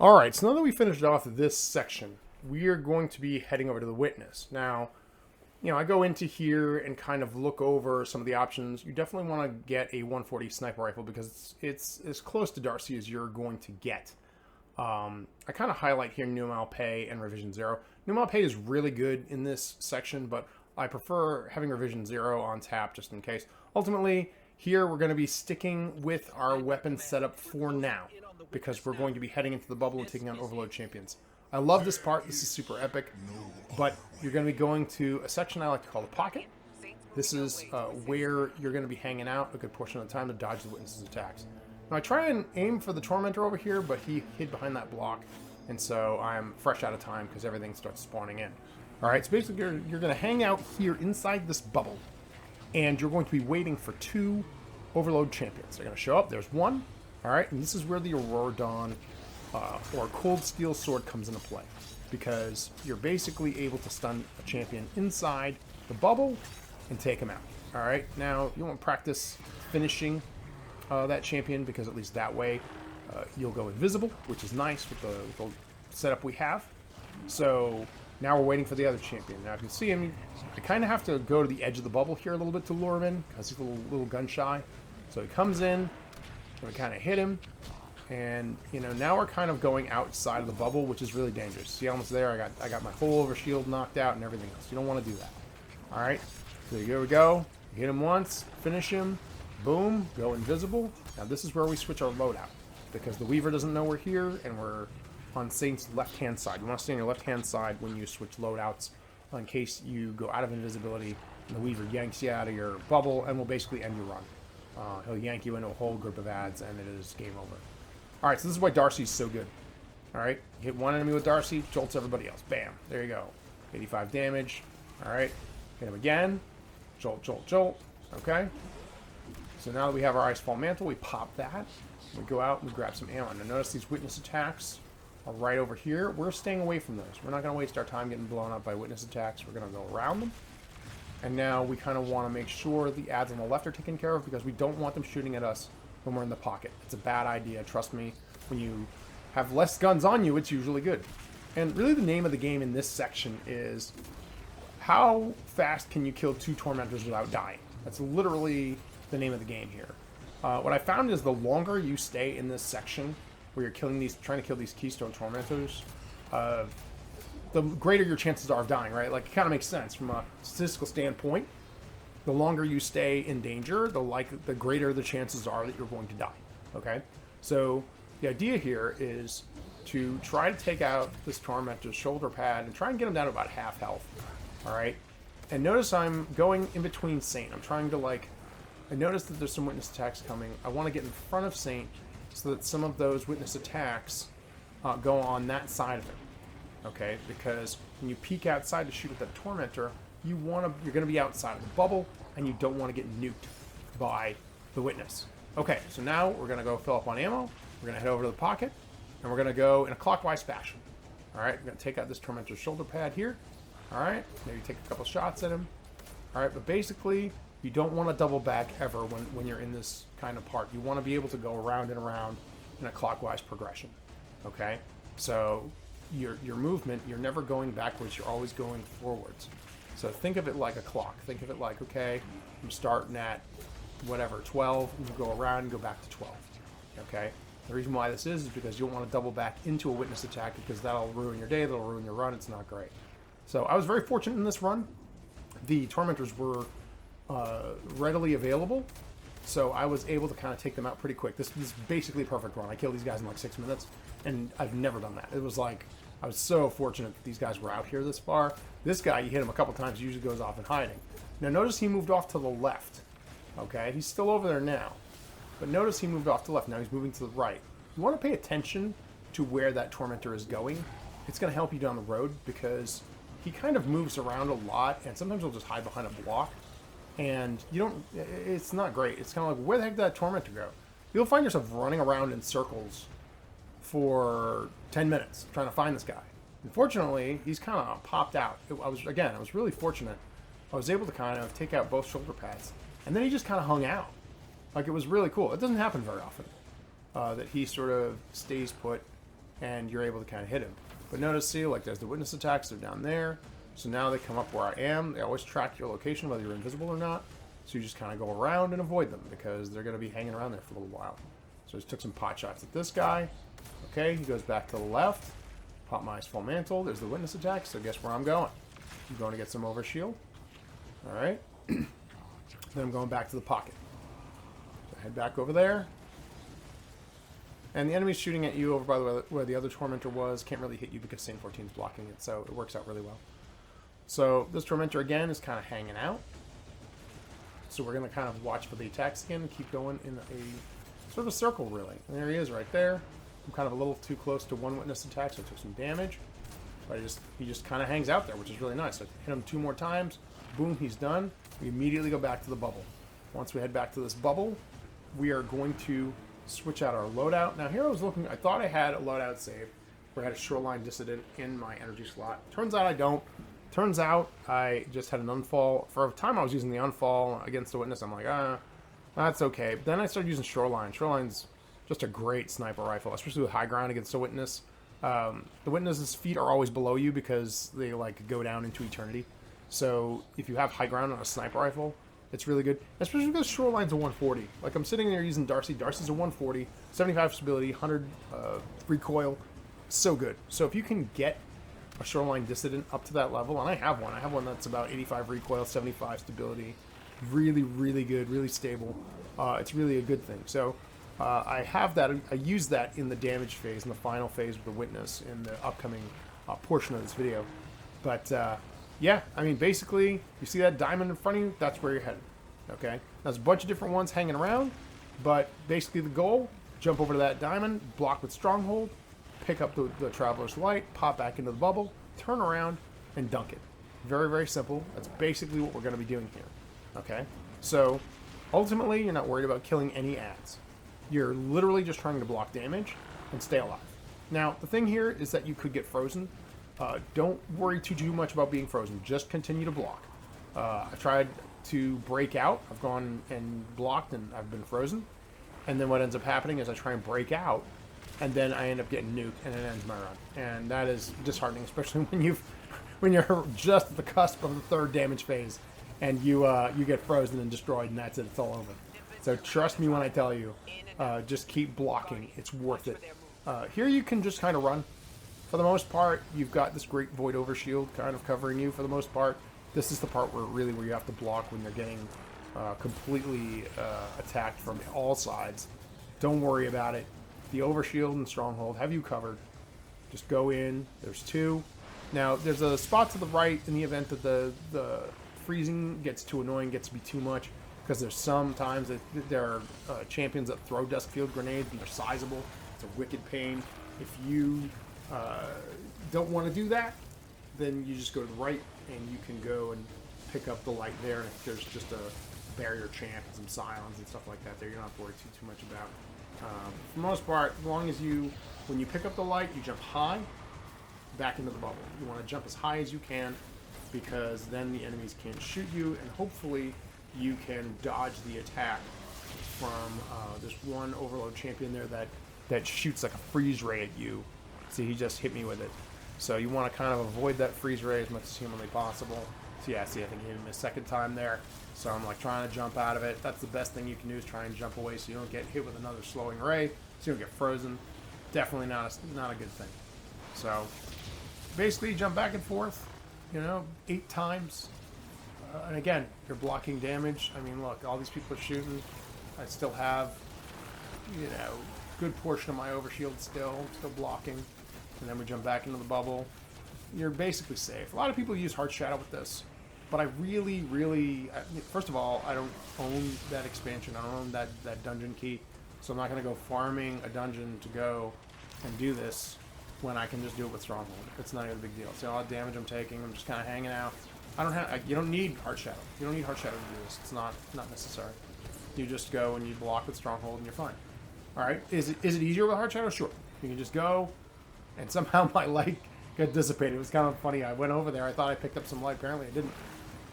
Alright, so now that we finished off this section, we are going to be heading over to the Witness. Now, I go into here and kind of look over some of the options. You definitely want to get a 140 sniper rifle because it's as close to Darcy as you're going to get. I kind of highlight here New Malpay and Revision 0. New Malpay is really good in this section, but I prefer having Revision 0 on tap just in case. Ultimately, here we're going to be sticking with our weapon setup for now, because we're going to be heading into the bubble and taking on Overload champions. I love this part. This is super epic, but you're going to be going to a section I like to call the pocket. This is where you're going to be hanging out a good portion of the time to dodge the Witness's attacks. Now, I try and aim for the Tormentor over here, but he hid behind that block, and so I'm fresh out of time because everything starts spawning in. Alright, so basically you're going to hang out here inside this bubble, and you're going to be waiting for 2 Overload champions. They're going to show up. There's one. Alright, and this is where the Aurora Dawn or Cold Steel Sword comes into play, because you're basically able to stun a champion inside the bubble and take him out. Alright, now you want to practice finishing that champion, because at least that way you'll go invisible, which is nice with the setup we have. So now we're waiting for the other champion. Now if you see him, I kind of have to go to the edge of the bubble here a little bit to lure him in, because he's a little gun shy. So he comes in, we kind of hit him, and now we're kind of going outside of the bubble, which is really dangerous. See, almost there, I got my whole over shield knocked out and everything else. You don't want to do that. All right, so here we go. Hit him once, finish him, boom, go invisible. Now this is where we switch our loadout, because the Weaver doesn't know we're here, and we're on Saint's left-hand side. You want to stay on your left-hand side when you switch loadouts, in case you go out of invisibility and the Weaver yanks you out of your bubble and will basically end your run. He'll yank you into a whole group of ads, and it is game over. Alright, so this is why Darcy's so good. Alright, hit one enemy with Darcy, jolts everybody else. Bam, there you go. 85 damage. Alright, hit him again. Jolt, jolt, jolt. Okay. So now that we have our Icefall Mantle, we pop that. We go out and we grab some ammo. Now notice these Witness attacks are right over here. We're staying away from those. We're not going to waste our time getting blown up by Witness attacks. We're going to go around them. And now we kind of want to make sure the ads on the left are taken care of, because we don't want them shooting at us when we're in the pocket. It's a bad idea. Trust me, when you have less guns on you, it's usually good. And really the name of the game in this section is how fast can you kill 2 Tormentors without dying? That's literally the name of the game here. What I found is the longer you stay in this section where you're trying to kill these Keystone Tormentors, the greater your chances are of dying, right? Like, it kind of makes sense from a statistical standpoint. The longer you stay in danger, the greater the chances are that you're going to die, okay? So the idea here is to try to take out this Tormentor's shoulder pad and try and get him down to about half health, all right? And notice I'm going in between Saint. I'm trying to, I noticed that there's some Witness attacks coming. I want to get in front of Saint so that some of those Witness attacks go on that side of him. Okay, because when you peek outside to shoot at that Tormentor, you're going to be outside of the bubble, and you don't want to get nuked by the Witness. Okay, so now we're going to go fill up on ammo. We're going to head over to the pocket, and we're going to go in a clockwise fashion. All right, we're going to take out this Tormentor's shoulder pad here. All right, maybe take a couple shots at him. All right, but basically, you don't want to double back ever when you're in this kind of part. You want to be able to go around and around in a clockwise progression. Okay, so your movement, you're never going backwards, you're always going forwards. So think of it like a clock. Think of it like, okay, I'm starting at whatever, 12, and you go around and go back to 12. Okay? The reason why this is because you don't want to double back into a Witness attack, because that'll ruin your day, that'll ruin your run, it's not great. So I was very fortunate in this run. The Tormentors were readily available, so I was able to kind of take them out pretty quick. This is basically a perfect run. I killed these guys in like 6 minutes, and I've never done that. It was like, I was so fortunate that these guys were out here this far. This guy, you hit him a couple times, he usually goes off in hiding. Now notice he moved off to the left. Okay, he's still over there now. But notice he moved off to the left. Now he's moving to the right. You want to pay attention to where that Tormentor is going. It's going to help you down the road, because he kind of moves around a lot, and sometimes he'll just hide behind a block. And it's not great. It's kind of like, where the heck did that Tormentor go? You'll find yourself running around in circles for 10 minutes trying to find this guy. Unfortunately, he's kind of popped out. I was really fortunate. I was able to kind of take out both shoulder pads, and then he just kind of hung out. Like, it was really cool. It doesn't happen very often that he sort of stays put and you're able to kind of hit him. But notice, see, like there's the witness attacks, they're down there. So now they come up where I am. They always track your location, whether you're invisible or not. So you just kind of go around and avoid them because they're going to be hanging around there for a little while. So I just took some pot shots at this guy. Okay, he goes back to the left. Pop my full mantle. There's the witness attack. So guess where I'm going? I'm going to get some overshield. All right. Then I'm going back to the pocket. So I head back over there. And the enemy's shooting at you over by where the other Tormentor was. Can't really hit you because Sane 14 is blocking it, so it works out really well. So this Tormentor, again, is kind of hanging out. So we're going to kind of watch for the attacks again and keep going in a sort of a circle, really. And there he is right there. I'm kind of a little too close to one witness attack, so I took some damage. But he just kind of hangs out there, which is really nice. So I hit him 2 more times. Boom, he's done. We immediately go back to the bubble. Once we head back to this bubble, we are going to switch out our loadout. Now here I was looking, I thought I had a loadout save where I had a Shoreline Dissident in my energy slot. Turns out I don't. Turns out I just had an unfall. For a time I was using the unfall against the witness. I'm like, that's okay. But then I started using Shoreline. Shoreline's just a great sniper rifle, especially with high ground against the witness. The witness's feet are always below you because they like go down into eternity. So if you have high ground on a sniper rifle, it's really good, especially because Shoreline's a 140. Like, I'm sitting there using Darcy. Darcy's a 140, 75 stability, 100 recoil. So good. So if you can get a Shoreline Dissident up to that level, and I have one. I have one that's about 85 recoil, 75 stability. Really, really good, really stable. It's really a good thing. So I have that. I use that in the damage phase, in the final phase with the witness in the upcoming portion of this video. But yeah, I mean, basically, you see that diamond in front of you? That's where you're headed, okay? There's a bunch of different ones hanging around, but basically the goal, jump over to that diamond, block with Stronghold, pick up the Traveler's Light, pop back into the bubble, turn around, and dunk it. Very, very simple. That's basically what we're going to be doing here, okay? So, ultimately, you're not worried about killing any ads. You're literally just trying to block damage and stay alive. Now, the thing here is that you could get frozen. Don't worry too much about being frozen. Just continue to block. I tried to break out. I've gone and blocked, and I've been frozen. And then what ends up happening is I try and break out, and then I end up getting nuked, and it ends my run. And that is disheartening, especially when you're just at the cusp of the 3rd damage phase, and you get frozen and destroyed, and that's it. It's all over. So trust me when I tell you, just keep blocking. It's worth it. Here you can just kind of run. For the most part, you've got this great Void Overshield kind of covering you for the most part. This is the part where you have to block when they're getting completely attacked from all sides. Don't worry about it. The Overshield and Stronghold have you covered. Just go in. There's 2. Now, there's a spot to the right in the event that the freezing gets too annoying, gets to be too much, because there's sometimes that there are champions that throw Dusk Field grenades, and they're sizable. It's a wicked pain. If you don't want to do that, then you just go to the right and you can go and pick up the light there. And if there's just a barrier champ and some Scions and stuff like that there, you don't have to worry too much about. For the most part, as long as when you pick up the light, you jump high back into the bubble. You want to jump as high as you can because then the enemies can't shoot you, and hopefully you can dodge the attack from this one Overload champion there that shoots like a freeze ray at you. See, he just hit me with it. So you want to kind of avoid that freeze ray as much as humanly possible. So yeah, see, I think he hit him a 2nd time there. So I'm like trying to jump out of it. That's the best thing you can do, is try and jump away so you don't get hit with another slowing ray, so you don't get frozen. Definitely not a good thing. So basically jump back and forth, 8 times. And again, you're blocking damage. I mean, look, all these people are shooting. I still have, good portion of my overshield still blocking. And then we jump back into the bubble. You're basically safe. A lot of people use Heart Shadow with this, but I really, first of all, I don't own that expansion. I don't own that dungeon key, so I'm not going to go farming a dungeon to go and do this when I can just do it with Stronghold. It's not even a big deal. See all the damage I'm taking. I'm just kind of hanging out. You don't need Heart Shadow. You don't need Heart Shadow to do this. It's not necessary. You just go and you block with Stronghold and you're fine. All right. Is it easier with Heart Shadow? Sure. You can just go, and somehow my light got dissipated. It was kind of funny. I went over there. I thought I picked up some light. Apparently I didn't.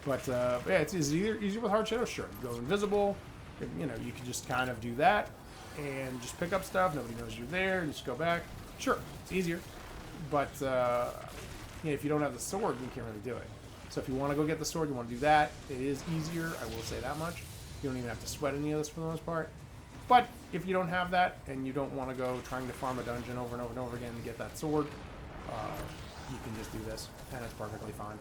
But yeah, it's easier with Heart Shadow. Sure. You go invisible. You can just kind of do that and just pick up stuff. Nobody knows you're there. You just go back. Sure, it's easier, but if you don't have the sword, you can't really do it. So if you want to go get the sword, you want to do that. It is easier, I will say that much. You don't even have to sweat any of this for the most part. But if you don't have that, and you don't want to go trying to farm a dungeon over and over and over again to get that sword, you can just do this, and it's perfectly fine.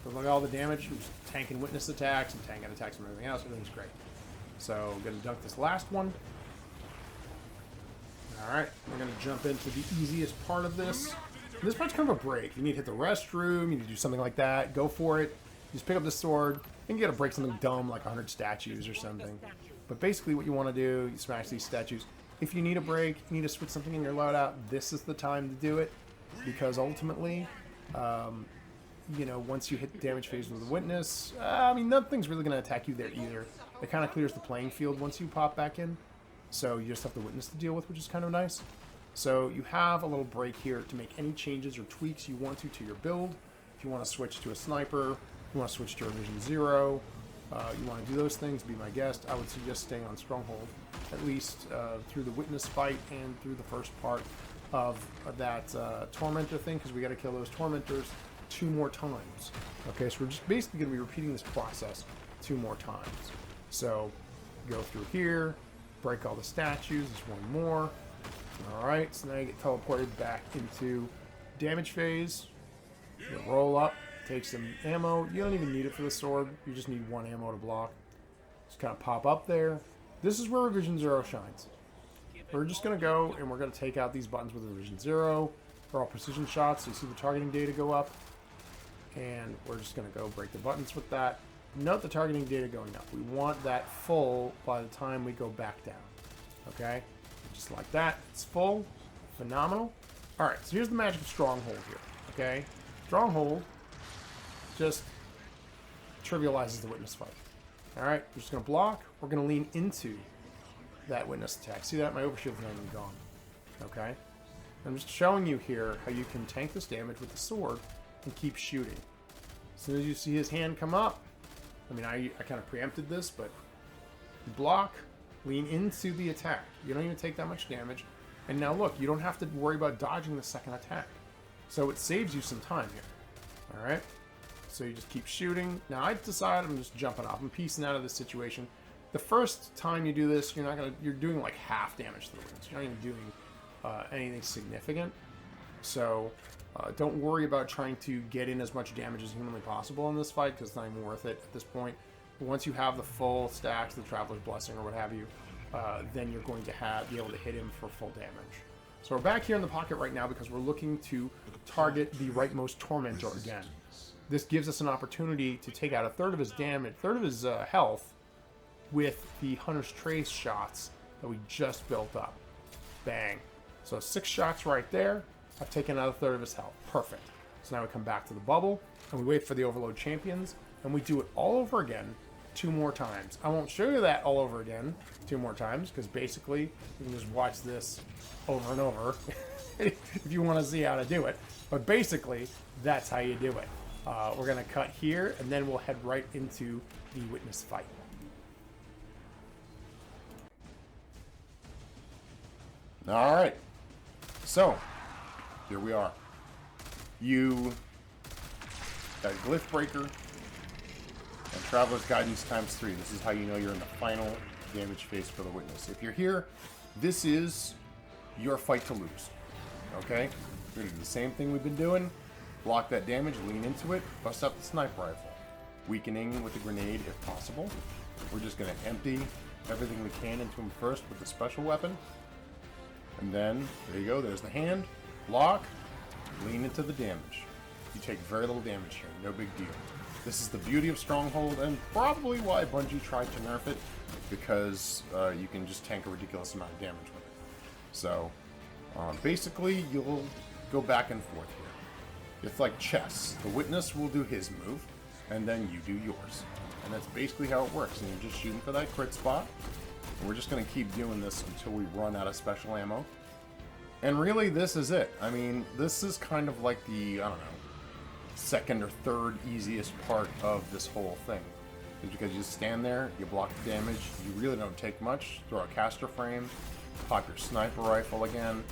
But look at all the damage, just tanking witness attacks and tanking attacks and everything else. Everything's great. So I'm going to dunk this last one. Alright, we're going to jump into the easiest part of this. This part's kind of a break. You need to hit the restroom, you need to do something like that. Go for it. You just pick up the sword. You gotta break something dumb like 100 statues or something. But basically what you want to do, you smash these statues. If you need a break, you need to switch something in your loadout, this is the time to do it. Because ultimately, once you hit the damage phase with the witness, nothing's really going to attack you there either. It kind of clears the playing field once you pop back in. So you just have the witness to deal with, which is kind of nice. So you have a little break here to make any changes or tweaks you want to your build. If you want to switch to a sniper, you want to switch to a Vision Zero, you want to do those things, be my guest. I would suggest staying on Stronghold, at least through the witness fight and through the first part of that Tormentor thing, because we got to kill those Tormentors 2 more times. Okay, so we're just basically going to be repeating this process 2 more times. So go through here, break all the statues, there's one more. Alright, so now you get teleported back into damage phase. You roll up, take some ammo. You don't even need it for the sword, you just need 1 ammo to block. Just kind of pop up there. This is where Revision Zero shines. We're just going to go and we're going to take out these buttons with Revision Zero. They're all precision shots, so you see the targeting data go up. And we're just going to go break the buttons with that. Note the targeting data going up. We want that full by the time we go back down. Okay? Just like that. It's full. Phenomenal. Alright, so here's the magic of Stronghold here. Okay? Stronghold just trivializes the witness fight. Alright, we're just going to block. We're going to lean into that witness attack. See that? My overshield's not even gone. Okay? I'm just showing you here how you can tank this damage with the sword and keep shooting. As soon as you see his hand come up, I kind of preempted this, but you block, lean into the attack. You don't even take that much damage. And now look, you don't have to worry about dodging the second attack. So it saves you some time here. Alright? So you just keep shooting. Now I've decided I'm just jumping off. I'm piecing out of this situation. The first time you do this, you're doing like half damage to the witness. You're not even doing anything significant. So don't worry about trying to get in as much damage as humanly possible in this fight, because it's not even worth it at this point. But once you have the full stacks, the Traveler's Blessing or what have you, then you're going to be able to hit him for full damage. So we're back here in the pocket right now because we're looking to target the rightmost Tormentor again. This gives us an opportunity to take out a third of his damage, third of his health, with the Hunter's Trace shots that we just built up. Bang. So 6 shots right there. I've taken out a third of his health. Perfect. So now we come back to the bubble, and we wait for the Overload Champions, and we do it all over again 2 more times. I won't show you that all over again 2 more times, because basically you can just watch this over and over if you want to see how to do it. But basically, that's how you do it. We're going to cut here, and then we'll head right into the witness fight. Alright, so here we are. You got Glyph Breaker and Traveler's Guidance ×3. This is how you know you're in the final damage phase for the witness. If you're here, this is your fight to lose. Okay? We're going to do the same thing we've been doing. Block that damage, lean into it, bust out the sniper rifle. Weakening with the grenade if possible. We're just going to empty everything we can into him first with the special weapon. And then, there you go, there's the hand. Block, lean into the damage. You take very little damage here, no big deal. This is the beauty of Stronghold, and probably why Bungie tried to nerf it, because you can just tank a ridiculous amount of damage with it. So, basically, you'll go back and forth here. It's like chess. The witness will do his move, and then you do yours. And that's basically how it works, and you're just shooting for that crit spot. And we're just going to keep doing this until we run out of special ammo. And really, this is it. I mean, this is kind of like the, I don't know, second or third easiest part of this whole thing. It's because you just stand there, you block the damage, you really don't take much, throw a caster frame, pop your sniper rifle again,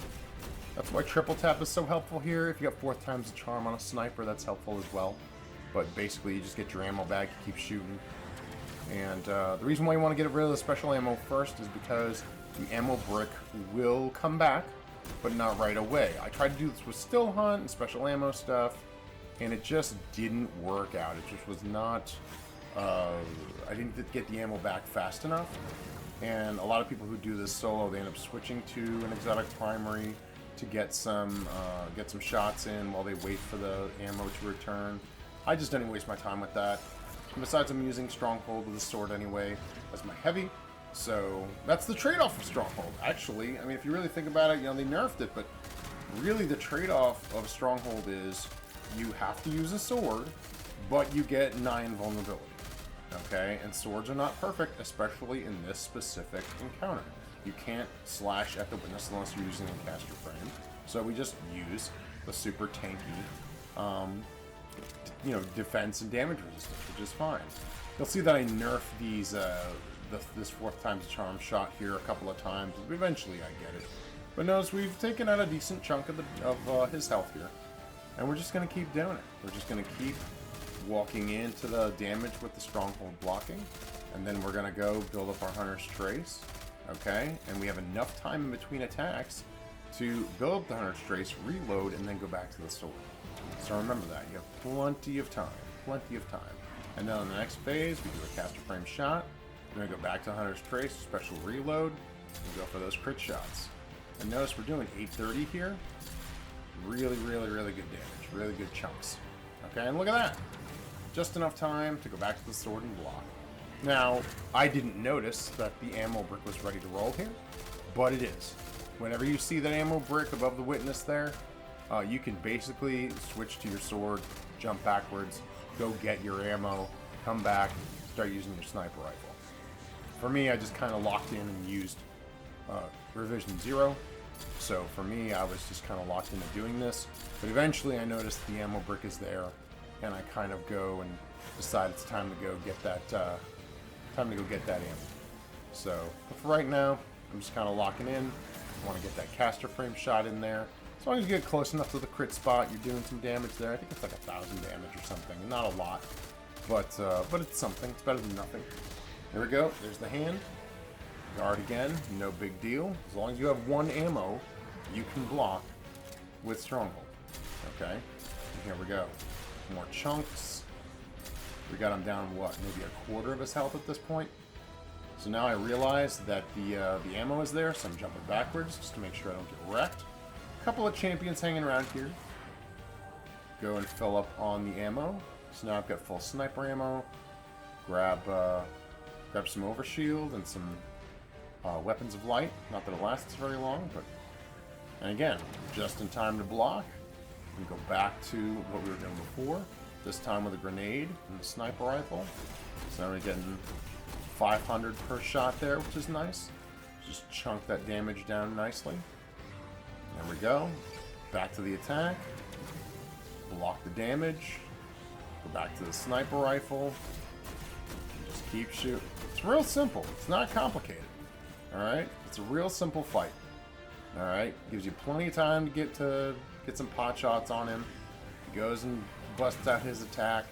That's why triple tap is so helpful here. If you got 4th times the charm on a sniper, that's helpful as well. But basically, you just get your ammo back, you keep shooting. And the reason why you want to get rid of the special ammo first is because the ammo brick will come back, but not right away. I tried to do this with Still Hunt and special ammo stuff, and it just didn't work out. It just was not... I didn't get the ammo back fast enough. And a lot of people who do this solo, they end up switching to an exotic primary to get some shots in while they wait for the ammo to return. I just didn't waste my time with that. And besides, I'm using Stronghold with the sword anyway as my heavy, so that's the trade-off of Stronghold. Actually, I mean, if you really think about it, you know, they nerfed it, but really the trade-off of Stronghold is you have to use a sword, but you get 9 vulnerability. Okay, and swords are not perfect, especially in this specific encounter. You can't slash at the witness unless you're using a caster frame. So we just use the super tanky, you know, defense and damage resistance, which is fine. You'll see that I nerf these, this 4th times charm shot here a couple of times. Eventually I get it. But notice we've taken out a decent chunk of his health here. And we're just going to keep doing it. We're just going to keep walking into the damage with the Stronghold blocking, and then we're gonna go build up our Hunter's Trace, okay? And we have enough time in between attacks to build up the Hunter's Trace, reload, and then go back to the sword. So remember that, you have plenty of time, And then on the next phase, we do a caster frame shot, we're gonna go back to Hunter's Trace, special reload, and go for those crit shots. And notice we're doing 830 here, really, really, really good damage, really good chunks. Okay, and look at that. Just enough time to go back to the sword and block. Now, I didn't notice that the ammo brick was ready to roll here, but it is. Whenever you see that ammo brick above the witness there, you can basically switch to your sword, jump backwards, go get your ammo, come back, start using your sniper rifle. For me, I just kind of locked in and used Revision 0. So for me, I was just kind of locked into doing this. But eventually I noticed the ammo brick is there, and I kind of go and decide it's time to go get that ammo. So but for right now, I'm just kind of locking in. I want to get that caster frame shot in there. As long as you get close enough to the crit spot, you're doing some damage there. I think it's like 1,000 damage or something. Not a lot, but it's something. It's better than nothing. There we go. There's the hand. Guard again. No big deal. As long as you have 1 ammo, you can block with Stronghold. Okay. And here we go. More chunks. We got him down, what, maybe a quarter of his health at this point. So now I realize that the ammo is there, so I'm jumping backwards just to make sure I don't get wrecked. A couple of champions hanging around here. Go and fill up on the ammo. So now I've got full sniper ammo. Grab some overshield and some weapons of light. Not that it lasts very long, but... And again, just in time to block. And go back to what we were doing before. This time with a grenade and the sniper rifle. So now we're getting 500 per shot there, which is nice. Just chunk that damage down nicely. There we go. Back to the attack. Block the damage. Go back to the sniper rifle. Just keep shooting. It's real simple. It's not complicated. Alright? It's a real simple fight. Alright? Gives you plenty of time to get some pot shots on him. He goes and busts out his attack.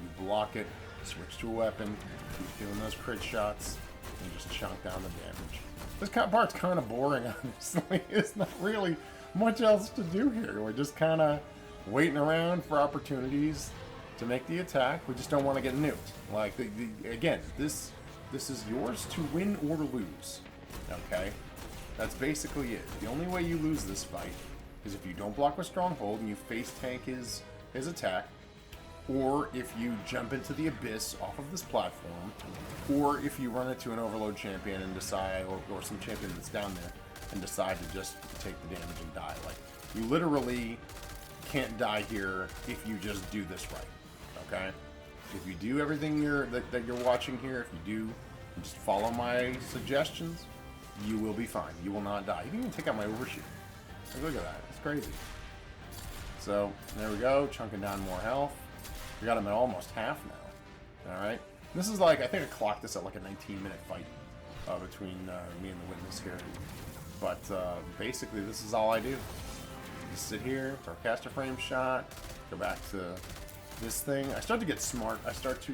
You block it. Switch to a weapon. Keep doing those crit shots. And just chunk down the damage. This part's kind of boring, honestly. There's not really much else to do here. We're just kind of waiting around for opportunities to make the attack. We just don't want to get nuked. Like, again, this is yours to win or lose. Okay? That's basically it. The only way you lose this fight is if you don't block with Stronghold and you face tank his attack, or if you jump into the abyss off of this platform, or if you run into an overload champion and decide, or some champion that's down there, and decide to just take the damage and die. Like, you literally can't die here if you just do this right, okay? If you do everything that you're watching here, if you do just follow my suggestions, you will be fine. You will not die. You can even take out my overshoot. Look at that. It's crazy. So, there we go. Chunking down more health. We got him at almost half now. Alright? This is like, I think I clocked this at like a 19-minute fight between me and the witness here. But basically, this is all I do. Just sit here, throw a caster frame shot, go back to this thing. I start to get smart. I start to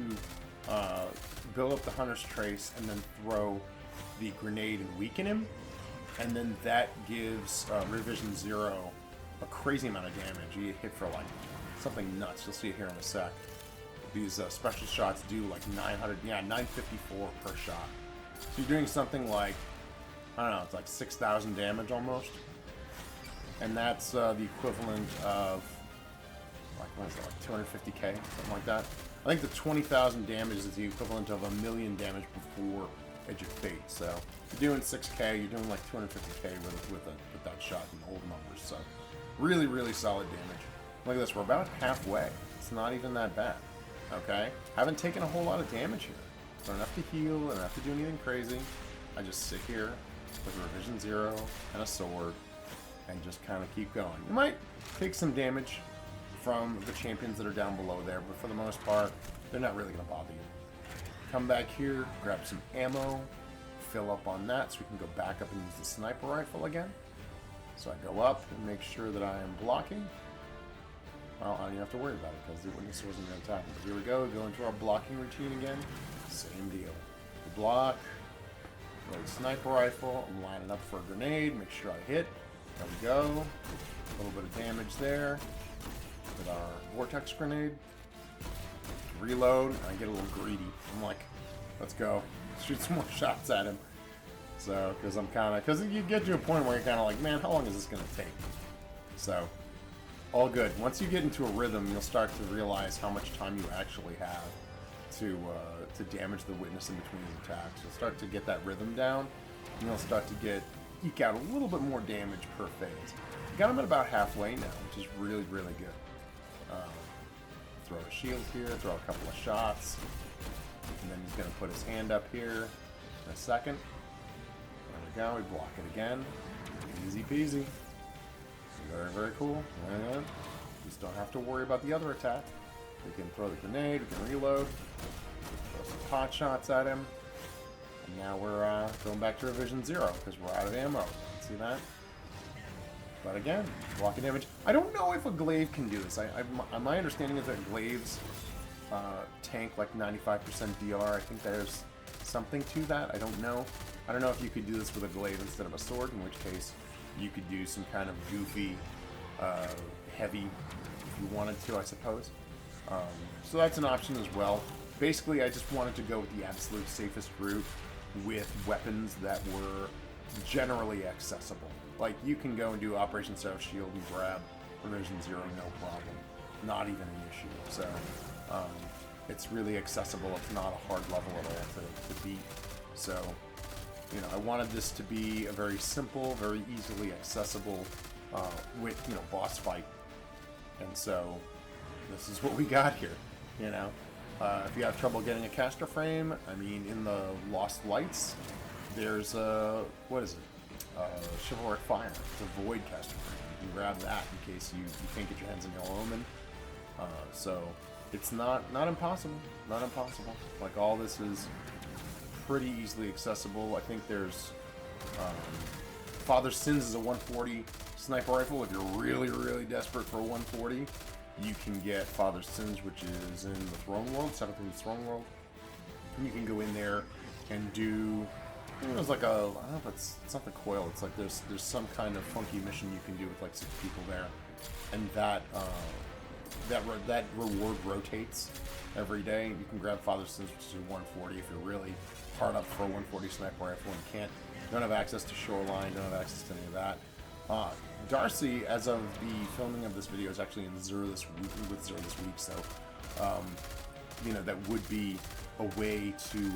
build up the Hunter's Trace and then throw the grenade and weaken him. And then that gives Revision 0 a crazy amount of damage. You hit for like something nuts. You'll see it here in a sec. These special shots do like 954 per shot. So you're doing something like, I don't know, it's like 6,000 damage almost. And that's the equivalent of, like, what is that, like 250k, something like that. I think the 20,000 damage is the equivalent of 1,000,000 damage before Edge of Fate. So you're doing 6k, you're doing like 250k with that shot in old numbers. So really, really solid damage. Look at this, we're about halfway. It's not even that bad. Okay? Haven't taken a whole lot of damage here. Don't have to heal, I don't have to do anything crazy. I just sit here with a Revision 0 and a sword and just kind of keep going. You might take some damage from the champions that are down below there, but for the most part, they're not really going to bother you. Come back here, grab some ammo, fill up on that so we can go back up and use the sniper rifle again. So I go up and make sure that I am blocking. Well, I don't even have to worry about it because the witness wasn't going to attack me. But here we go into our blocking routine again. Same deal. We block, load sniper rifle, I'm lining up for a grenade, make sure I hit. There we go. A little bit of damage there. With our vortex grenade. Reload, and I get a little greedy. I'm like, let's go. Shoot some more shots at him. So, because I'm kind of, because you get to a point where you're kind of like, man, how long is this going to take? So, all good. Once you get into a rhythm, you'll start to realize how much time you actually have to damage the witness in between the attacks. You'll start to get that rhythm down, and you'll start to eke out a little bit more damage per phase. Got him at about halfway now, which is really, really good. Throw a shield here, throw a couple of shots, and then he's going to put his hand up here in a second. There we go, we block it again. Easy peasy. Very, very cool. And just don't have to worry about the other attack. We can throw the grenade, we can reload, throw some pot shots at him. And now we're going back to Revision 0 because we're out of ammo. See that? But again, blocking damage. I don't know if a glaive can do this. My understanding is that glaives tank like 95% DR. I think there's something to that. I don't know. I don't know if you could do this with a glaive instead of a sword, in which case you could do some kind of goofy, heavy, if you wanted to, I suppose. So that's an option as well. Basically, I just wanted to go with the absolute safest route with weapons that were generally accessible. Like, you can go and do Operation Seraph Shield and grab Revision 0, no problem. Not even an issue. So, it's really accessible. It's not a hard level at all to beat. So, you know, I wanted this to be a very simple, very easily accessible, boss fight. And so, this is what we got here, you know. If you have trouble getting a caster frame, I mean, in the Lost Lights, there's a, what is it? Chivalric Fire. It's a void caster frame. You can grab that in case you can't get your hands on Yellow Omen. So it's not impossible. Not impossible. Like, all this is pretty easily accessible. I think there's Father's Sins is a 140 sniper rifle. If you're really, really desperate for a 140, you can get Father's Sins, which is in the Throne World, 7th in the Throne World. And you can go in there and do, there's like a, I don't know if it's not the coil, it's like there's some kind of funky mission you can do with like 6 people there. And that reward rotates every day. You can grab Father's Sins, which is a 140 if you're really hard up for a 140 sniper rifle and don't have access to Shoreline, don't have access to any of that. Darcy, as of the filming of this video, is actually in Zero this week, so you know, that would be a way to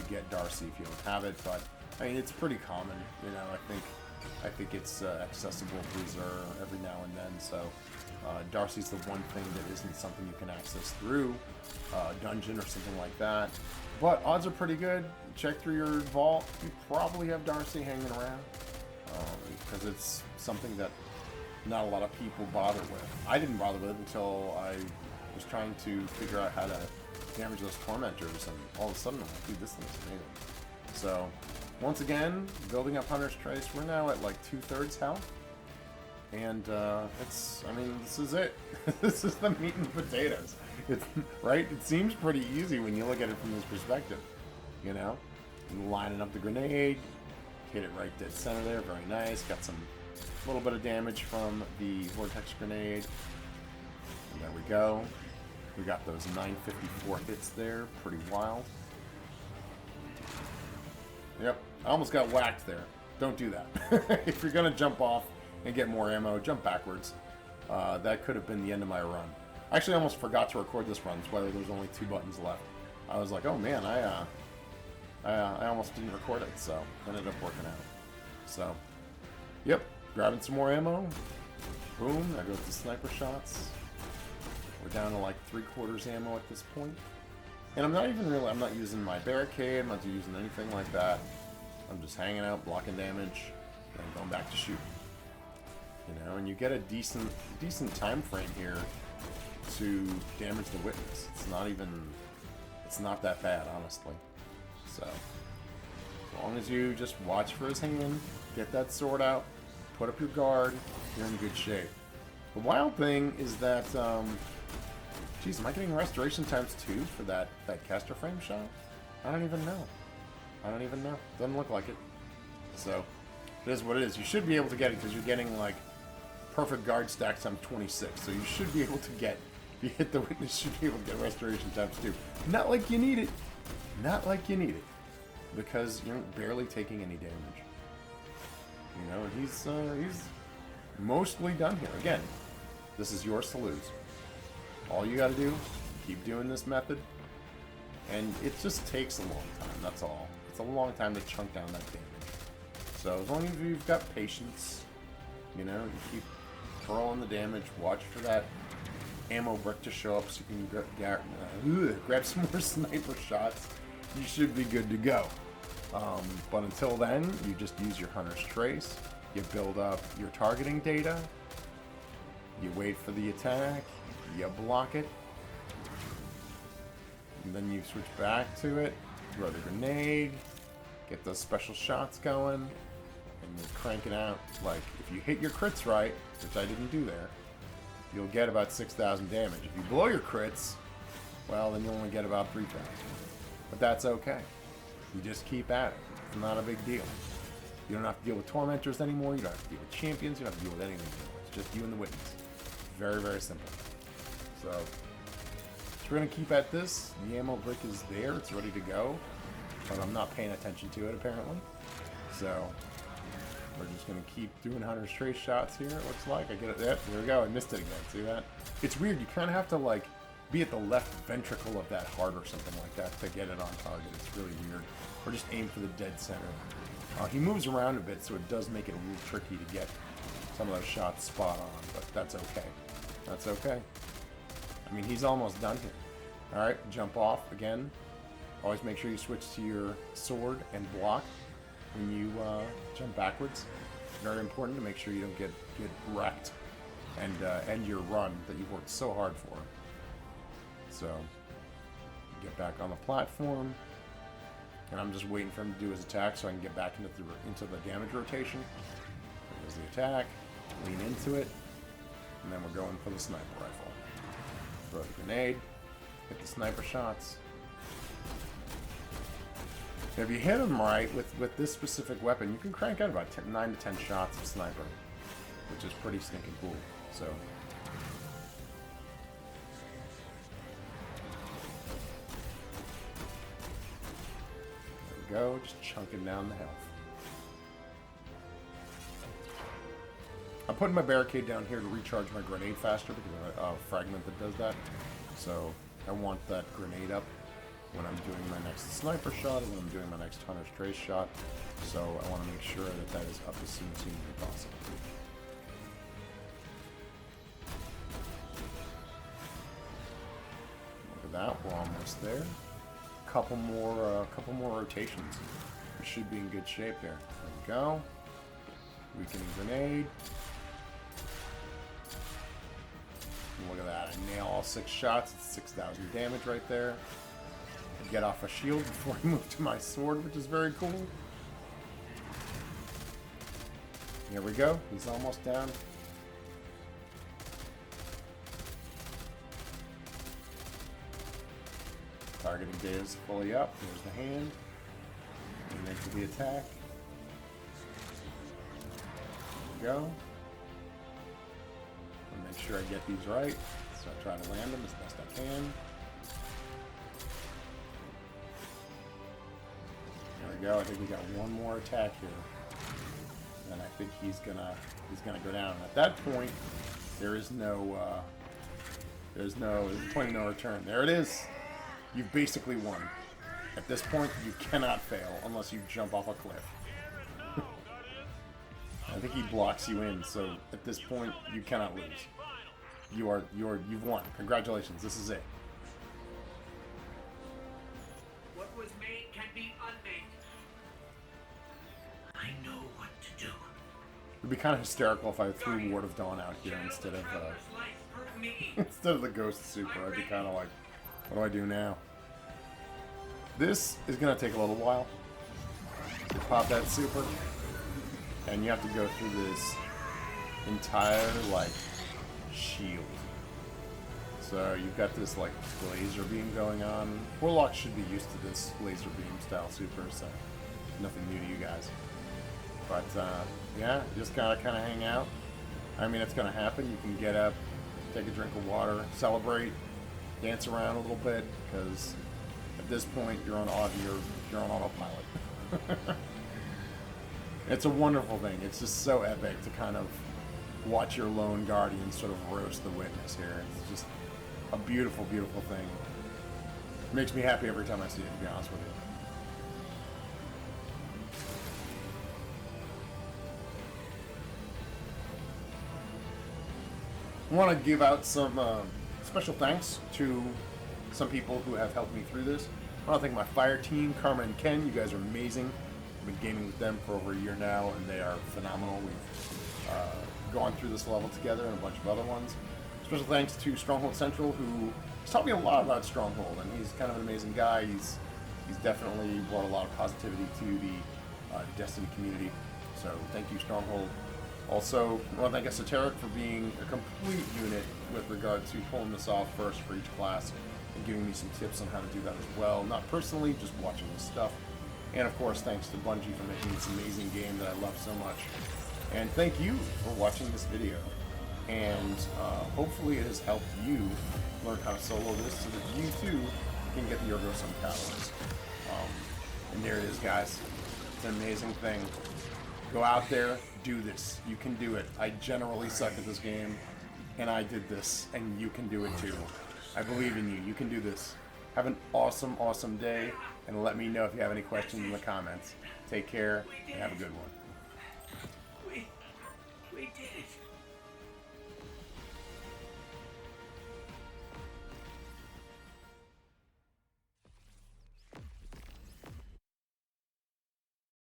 get Darcy if you don't have it. But I mean, it's pretty common. You know, I think it's accessible through Zero every now and then. So Darcy's the one thing that isn't something you can access through a dungeon or something like that. But odds are pretty good. Check through your vault. You probably have Darcy hanging around. Because it's something that not a lot of people bother with. I didn't bother with it until I was trying to figure out how to damage those tormentors, and all of a sudden I'm like, dude, this thing's amazing. So, once again, building up Hunter's Trace, we're now at like 2/3 health. And I mean, this is it. This is the meat and potatoes. It's, right? It seems pretty easy when you look at it from this perspective. You know? And lining up the grenade, hit it right dead center there, very nice. Got some little bit of damage from the vortex grenade. And there we go. We got those 954 hits there, pretty wild. Yep, I almost got whacked there. Don't do that. If you're gonna jump off and get more ammo, jump backwards. That could have been the end of my run. I actually almost forgot to record this run, so whether there's only 2 buttons left. I was like, oh man, I almost didn't record it, so it ended up working out. So, yep, grabbing some more ammo. Boom, there goes the sniper shots. We're down to like 3/4 ammo at this point. And I'm not using my barricade, I'm not using anything like that. I'm just hanging out, blocking damage, and going back to shooting. You know, and you get a decent time frame here to damage the witness. It's not that bad, honestly. So, as long as you just watch for his hand, get that sword out, put up your guard, you're in good shape. The wild thing is that, geez, am I getting restoration times 2 for that caster frame shot? I don't even know. Doesn't look like it. So, it is what it is. You should be able to get it because you're getting, like, perfect guard stacks times 26. So you should be able to get, if you hit the witness, you should be able to get restoration times 2. Not like you need it. Not like you need it. Because you're barely taking any damage. You know, he's mostly done here. Again, this is yours to lose. All you gotta do, keep doing this method, and it just takes a long time, that's all. It's a long time to chunk down that damage. So as long as you've got patience, you know, you keep throwing the damage, watch for that ammo brick to show up so you can grab some more sniper shots, you should be good to go. But until then, you just use your Hunter's Trace, you build up your targeting data, you wait for the attack, you block it, and then you switch back to it, throw the grenade, get those special shots going, and you crank it out. Like, if you hit your crits right, which I didn't do there, you'll get about 6,000 damage. If you blow your crits, well, then you'll only get about 3,000. But that's okay. You just keep at it. It's not a big deal. You don't have to deal with tormentors anymore, you don't have to deal with champions, you don't have to deal with anything anymore. It's just you and the witness. Very, very simple. So we're going to keep at this. The ammo brick is there. It's ready to go. But I'm not paying attention to it, apparently. So we're just going to keep doing Hunter's Trace shots here, it looks like. I get it. Yep, there we go. I missed it again. See that? It's weird. You kind of have to, like, be at the left ventricle of that heart or something like that to get it on target. It's really weird. Or just aim for the dead center. He moves around a bit, so it does make it a little tricky to get some of those shots spot on. But that's okay. That's okay. I mean, he's almost done here. Alright, jump off again. Always make sure you switch to your sword and block when you jump backwards. Very important to make sure you don't get wrecked and end your run that you've worked so hard for. So, get back on the platform. And I'm just waiting for him to do his attack so I can get back into the damage rotation. There's the attack. Lean into it. And then we're going for the sniper rifle. Throw the grenade, hit the sniper shots. If you hit them right with this specific weapon, you can crank out about 9 to 10 shots of sniper, which is pretty stinking cool. So, there we go, just chunking down the health. I'm putting my barricade down here to recharge my grenade faster because of a fragment that does that. So I want that grenade up when I'm doing my next sniper shot and when I'm doing my next Hunter's Trace shot. So I want to make sure that that is up as soon as humanly possible. Look at that, we're almost there. Couple more rotations. We should be in good shape there. There we go. Weakening grenade. Look at that, I nail all 6 shots, it's 6,000 damage right there. I get off a shield before I move to my sword, which is very cool. Here we go, he's almost down. Targeting data is fully up. There's the hand. And then to the attack. There we go. I'll make sure I get these right. So I try to land them as best I can. There we go. I think we got one more attack here. And I think he's gonna go down. And at that point, there's a point of no return. There it is. You've basically won. At this point, you cannot fail unless you jump off a cliff. I think he blocks you in, so at this point, you cannot lose. You've won. Congratulations. This is it. What was made can be unmade. I know what to do. It'd be kind of hysterical if I threw Ward of Dawn out here instead of instead of the Ghost Super. I'd be kind of like, what do I do now? This is going to take a little while to pop that super, and you have to go through this entire, like, shield. So you've got this, like, laser beam going on. Warlock should be used to this laser beam style super, so nothing new to you guys. But, yeah, you just gotta kind of hang out. I mean, it's going to happen. You can get up, take a drink of water, celebrate, dance around a little bit, because at this point you're on autopilot. It's a wonderful thing. It's just so epic to kind of watch your lone guardian sort of roast the witness here. It's just a beautiful, beautiful thing. It makes me happy every time I see it, to be honest with you. I want to give out some special thanks to some people who have helped me through this. I want to thank my fire team, Karma and Ken. You guys are amazing. I've been gaming with them for over a year now, and they are phenomenal. We've gone through this level together and a bunch of other ones. Special thanks to Stronghold Central, who has taught me a lot about Stronghold, and he's kind of an amazing guy. He's definitely brought a lot of positivity to the Destiny community. So thank you, Stronghold. Also, I want to thank Esoteric for being a complete unit with regard to pulling this off first for each class and giving me some tips on how to do that as well. Not personally, just watching this stuff. And of course, thanks to Bungie for making this amazing game that I love so much. And thank you for watching this video. And hopefully it has helped you learn how to solo this so that you too can get the Ergo Sum catalyst. And there it is, guys. It's an amazing thing. Go out there, do this. You can do it. I generally suck at this game, and I did this, and you can do it too. I believe in you. You can do this. Have an awesome, awesome day, and let me know if you have any questions in the comments. Take care, and have a good one.